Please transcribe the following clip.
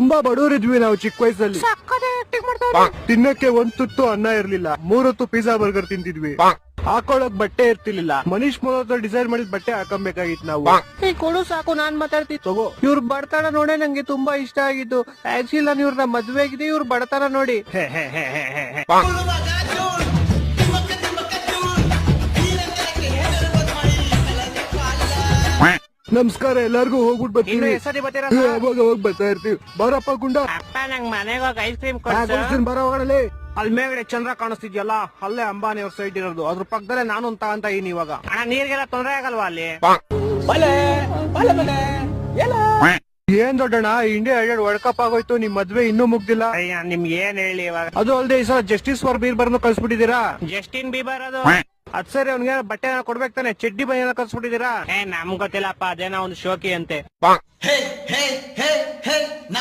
ತುಂಬಾ ಬಡವರಿದ್ವಿ ನಾವು ಚಿಕ್ಕ ವಯಸ್ಸಲ್ಲಿ. ತಿನ್ನಕ್ಕೆ ಒಂದ್ ತುತ್ತು ಅನ್ನ ಇರ್ಲಿಲ್ಲ, 3 ಹೊತ್ತು ಪಿಜ್ಜಾ ಬರ್ಗರ್ ತಿಂತಿದ್ವಿ. ಹಾಕೊಳಕ್ ಬಟ್ಟೆ ಇರ್ತಿರ್ಲಿಲ್ಲ, ಮನೀಶ್ ಮೋಹನ್ ಡಿಸೈನ್ ಮಾಡಿದ ಬಟ್ಟೆ ಹಾಕಬೇಕಾಗಿತ್ತು ನಾವು. ಕೊಡು ಸಾಕು, ನಾನ್ ಮಾತಾಡ್ತೀನಿ ತಗೋ. ಇವ್ರ ಬಡತನ ನೋಡೇ ನಂಗೆ ತುಂಬಾ ಇಷ್ಟ ಆಗಿತ್ತು. ಆಕ್ಚುಲಿ ನಾನು ಇವ್ರನ್ನ ಮದ್ವೆ ಆಗಿದೆ, ಇವ್ರ ಬಡತನ ನೋಡಿ. ನಮಸ್ಕಾರ, ಎಲ್ಲಾರ್ಗು ಹೋಗ್ಬಿಟ್ಟು ಬರ್ತೀನಿ. ಅವಾಗ ಹೋಗಿ ಬರ್ತಾ ಇರ್ತೀವಿ. ಬರಪ್ಪ ಗುಂಡ. ನಂಗ್ ಮನೆಗೆ ಹೋಗಿ ಐಸ್ ಕ್ರೀಮ್ ಬರೋ ಹೋಗಲಿ. ಅಲ್ಲಿ ಮೇಲ್ಗಡೆ ಚಂದ್ರ ಕಾಣಿಸ್ತಿದ್ಯಲ್ಲ, ಅಲ್ಲೇ ಅಂಬಾನಿ ಅವ್ರ ಸೈಡ್ ಇರೋದು. ಅದ್ರ ಪಕ್ಕದಲ್ಲೇ ನಾನು ಅಂತ ಇದೀನಿ ಇವಾಗ. ನೀರ್ಗೆಲ್ಲ ತೊಂದ್ರೆ ಆಗಲ್ವಾ ಅಲ್ಲಿ? ಏನ್ ದೊಡ್ಡಣ್ಣ, ಇಂಡಿಯಾ ವರ್ಲ್ಡ್ ಕಪ್ ಆಗೋಯ್ತು, ನಿಮ್ ಮದ್ವೆ ಇನ್ನೂ ಮುಗ್ದಿಲ್ಲ. ನಿಮ್ಗೆ ಏನ್ ಹೇಳಿ ಇವಾಗ? ಅದು ಅಲ್ಲದೆ ಈ ಸಲ ಜಸ್ಟಿಸ್ ಫಾರ್ ಬೀರ್ಬರ್ನ ಕಳ್ಸ್ಬಿಟ್ಟಿದೀರಾ. ಜಸ್ಟಿನ್ ಬೀಬರ್ ಅದು. ಅದ್ ಸರಿ, ಅವ್ನಿಗೆ ಬಟ್ಟೆ ಕೊಡ್ಬೇಕು ತಾನೆ, ಚಡ್ಡಿ ಬನಿಯನ್ನ ಕಳ್ಸ್ಬಿಟ್ಟಿದೀರಾ. ನಮ್ಗ್ ಗೊತ್ತಿಲ್ಲಪ್ಪ, ಅದೇನೋ ಒಂದು ಶೋಕಿ ಅಂತೆ.